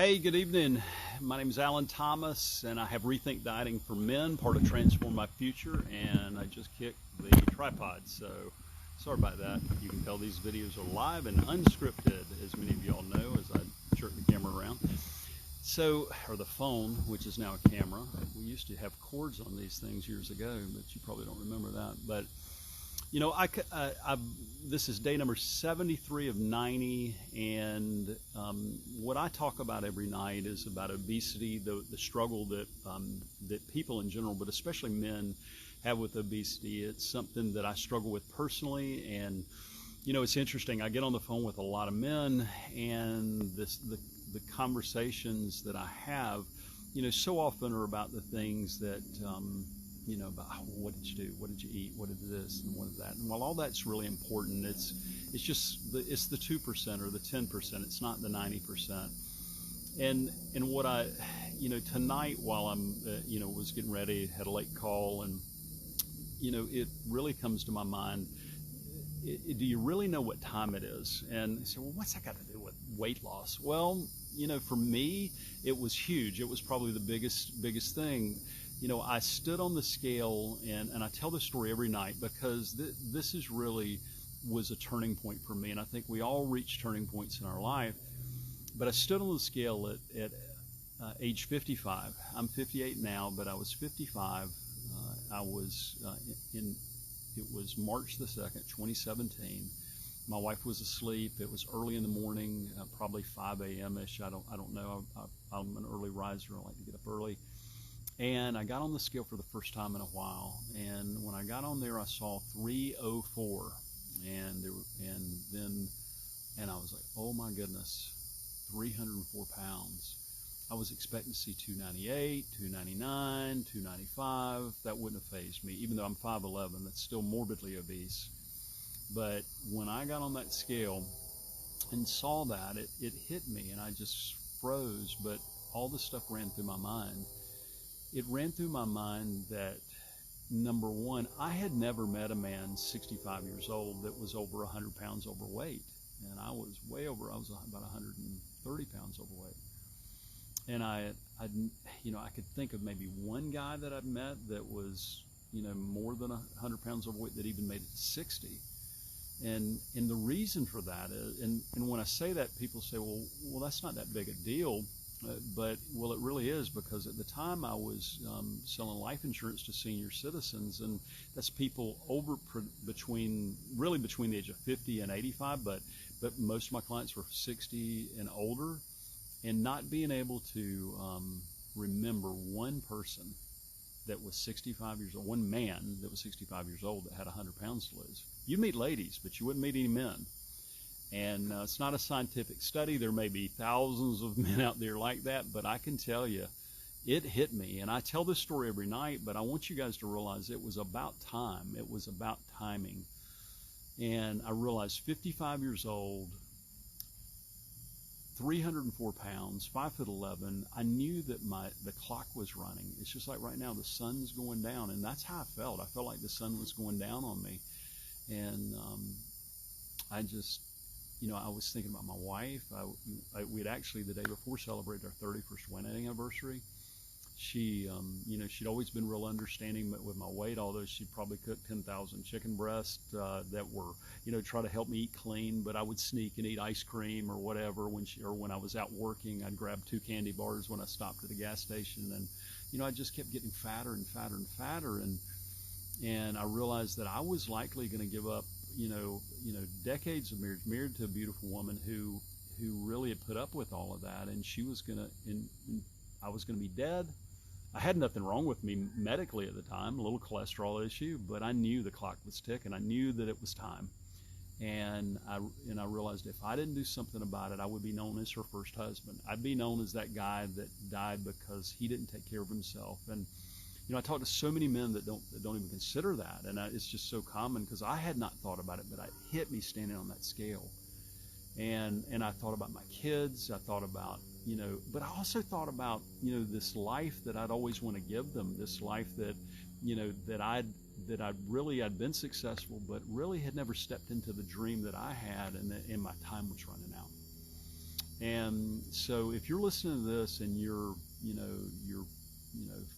Hey, good evening. My name is Alan Thomas, and I have Rethink Dieting for Men, part of Transform My Future, and I just kicked the tripod, so sorry about that. You can tell these videos are live and unscripted, as many of y'all know, as I jerk the camera around. So, or the phone, which is now a camera. We used to have cords on these things years ago, but you probably don't remember that. But you know, this is day number 73 of 90, and what I talk about every night is about obesity, the struggle that people in general, but especially men, have with obesity. It's something that I struggle with personally, and you know, it's interesting. I get on the phone with a lot of men, and the conversations that I have, you know, so often are about the things that you know, about what did you do, what did you eat, what did this and what did that. And while all that's really important, it's it's the 2% or the 10%. It's not the 90%. And what I, you know, tonight while I'm you know, was getting ready, had a late call, and you know, it really comes to my mind. Do you really know what time it is? And I said, well, what's that got to do with weight loss? Well, you know, for me, it was huge. It was probably the biggest thing. You know, I stood on the scale, and I tell this story every night because this is really was a turning point for me. And I think we all reach turning points in our life. But I stood on the scale at age 55. I'm 58 now, but I was 55. I was it was March the 2nd, 2017. My wife was asleep. It was early in the morning, probably 5 a.m.-ish. I don't know. I'm an early riser. I like to get up early. And I got on the scale for the first time in a while. And when I got on there, I saw 304. And I was like, oh my goodness, 304 pounds. I was expecting to see 298, 299, 295. That wouldn't have fazed me. Even though I'm 5'11", that's still morbidly obese. But when I got on that scale and saw that, it hit me, and I just froze. But all this stuff ran through my mind. It ran through my mind that, number one, I had never met a man 65 years old that was over 100 pounds overweight. And I was way over. I was about 130 pounds overweight. And you know, I could think of maybe one guy that I've met that was, you know, more than 100 pounds overweight that even made it to 60. And the reason for that is, and when I say that, people say, well, that's not that big a deal. But it really is, because at the time I was selling life insurance to senior citizens, and that's people between the age of 50 and 85, but most of my clients were 60 and older. And not being able to remember one person that was 65 years old, one man that was 65 years old that had 100 pounds to lose. You meet ladies, but you wouldn't meet any men. And it's not a scientific study. There may be thousands of men out there like that, but I can tell you, it hit me. And I tell this story every night, but I want you guys to realize it was about time. It was about timing. And I realized 55 years old, 304 pounds, 5'11". I knew that the clock was running. It's just like right now, the sun's going down, and that's how I felt. I felt like the sun was going down on me. And I just, you know, I was thinking about my wife. We'd actually, the day before, celebrated our 31st wedding anniversary. She, you know, she'd always been real understanding with my weight, although she probably cooked 10,000 chicken breasts that were, you know, try to help me eat clean. But I would sneak and eat ice cream or whatever when I was out working. I'd grab 2 candy bars when I stopped at a gas station, and you know, I just kept getting fatter and fatter and fatter, and I realized that I was likely going to give up, you know, decades of married to a beautiful woman who really had put up with all of that, and she was gonna, and I was gonna be dead. I had nothing wrong with me medically at the time, a little cholesterol issue, but I knew the clock was ticking. I knew that it was time. And I realized if I didn't do something about it, I would be known as her first husband. I'd be known as that guy that died because he didn't take care of himself. And you know, I talk to so many men that don't even consider that, and it's just so common because I had not thought about it, but it hit me standing on that scale. And I thought about my kids. I thought about, you know, but I also thought about, you know, this life that I'd always want to give them, this life that, you know, that I'd been successful, but really had never stepped into the dream that I had, and my time was running out. And so if you're listening to this and you're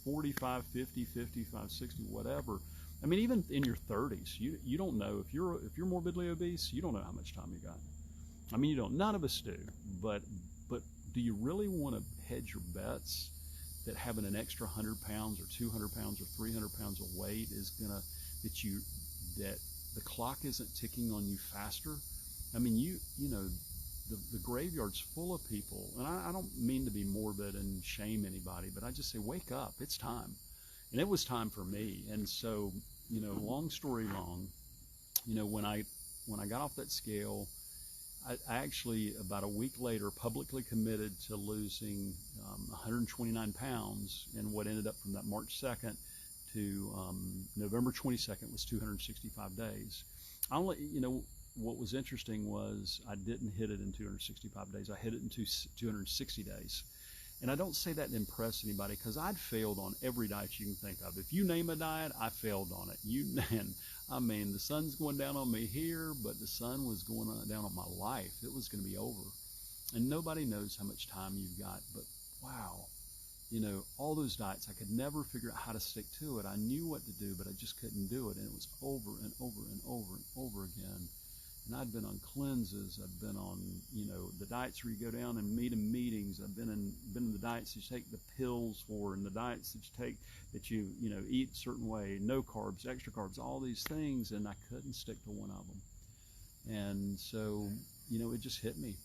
45, 50, 55, 60, whatever. I mean, even in your 30s, you don't know if you're morbidly obese, you don't know how much time you got. I mean, you don't. None of us do. But do you really want to hedge your bets that having an extra 100 pounds or 200 pounds or 300 pounds of weight is gonna that the clock isn't ticking on you faster? I mean, you know, the graveyard's full of people, and I don't mean to be morbid and shame anybody, but I just say, wake up, it's time. And it was time for me. And so, long story long, when I got off that scale, I actually, about a week later, publicly committed to losing 129 pounds, and what ended up from that March 2nd to November 22nd was 265 days. What was interesting was I didn't hit it in 265 days. I hit it in 260 days. And I don't say that to impress anybody, because I'd failed on every diet you can think of. If you name a diet, I failed on it. I mean, the sun's going down on me here, but the sun was going down on my life. It was going to be over. And nobody knows how much time you've got, but wow, all those diets, I could never figure out how to stick to it. I knew what to do, but I just couldn't do it. And it was over and over and over and over again. And I'd been on cleanses. I've been on, the diets where you go down and meet in meetings. I've been in the diets that you take the pills for, and the diets that you take that you eat a certain way, no carbs, extra carbs, all these things, and I couldn't stick to one of them. And so, it just hit me.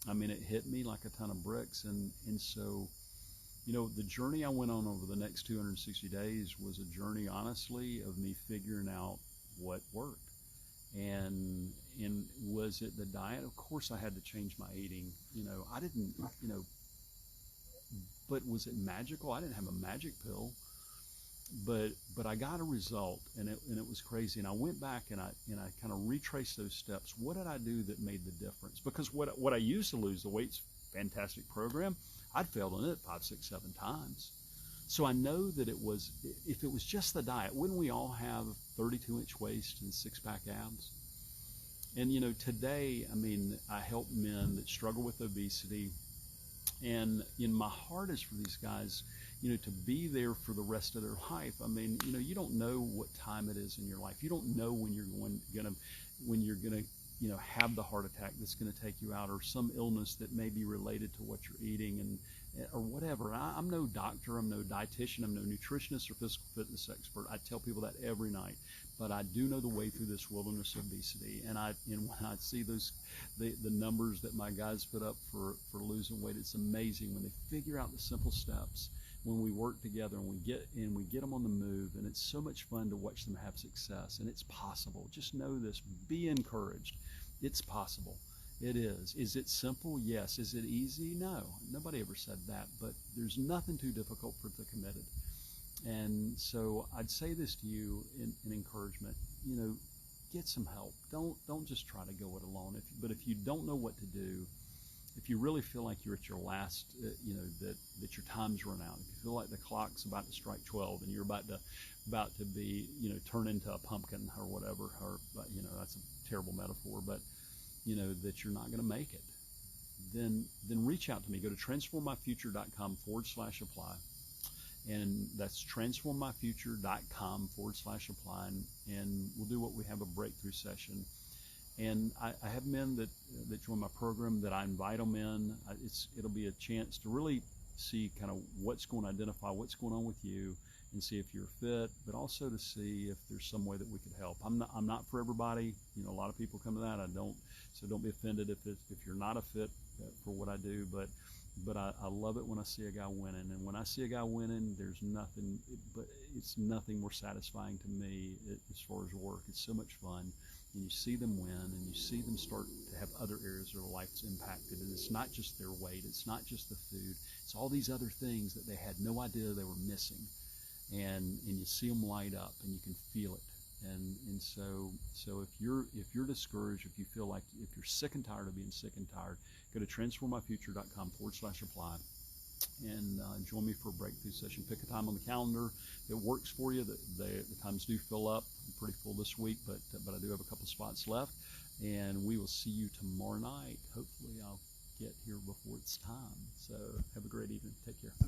I mean, it hit me like a ton of bricks. And so, the journey I went on over the next 260 days was a journey, honestly, of me figuring out what worked. And was it the diet? Of course I had to change my eating. I didn't, but was it magical? I didn't have a magic pill, but I got a result, and it was crazy. And I went back and I kind of retraced those steps. What did I do that made the difference? Because what I used to lose the weight's fantastic program, I'd failed on it 5, 6, 7 times. So I know that if it was just the diet, wouldn't we all have 32-inch waist and 6-pack abs? And today, I mean, I help men that struggle with obesity, and my heart is for these guys, to be there for the rest of their life. I mean, you don't know what time it is in your life. You don't know when you're gonna have the heart attack that's going to take you out, or some illness that may be related to what you're eating, or whatever. I'm no doctor, I'm no dietitian, I'm no nutritionist or physical fitness expert. I tell people that every night, but I do know the way through this wilderness of obesity. And when I see the numbers that my guys put up for losing weight, it's amazing when they figure out the simple steps. When we work together and we get them on the move, and it's so much fun to watch them have success. And it's possible. Just know this. Be encouraged. It's possible. It is. Is it simple? Yes. Is it easy? No. Nobody ever said that. But there's nothing too difficult for the committed. And so I'd say this to you in encouragement. Get some help. Don't just try to go it alone. But if you don't know what to do, if you really feel like you're at your last, that your time's run out, if you feel like the clock's about to strike 12 and you're about to be, turn into a pumpkin or whatever, or that's a terrible metaphor, but that you're not going to make it, then reach out to me. Go to transformmyfuture.com/apply, and that's transformmyfuture.com/apply, and we'll do what we have, a breakthrough session. And I have men that join my program that I invite them in. It'll be a chance to really see kind of identify what's going on with you, and see if you're fit, but also to see if there's some way that we could help. I'm not for everybody. A lot of people come to that. So don't be offended if you're not a fit for what I do. But I love it when I see a guy winning, and when I see a guy winning, it's nothing more satisfying to me as far as work. It's so much fun. And you see them win, and you see them start to have other areas of their life that's impacted. And it's not just their weight, it's not just the food, it's all these other things that they had no idea they were missing. And you see them light up, and you can feel it. And so if you're discouraged, if you feel like, if you're sick and tired of being sick and tired, go to transformmyfuture.com/apply and join me for a breakthrough session. Pick a time on the calendar that works for you. The times do fill up. I'm pretty full this week, but I do have a couple spots left, and we will see you tomorrow night. Hopefully I'll get here before it's time. So have a great evening. Take care.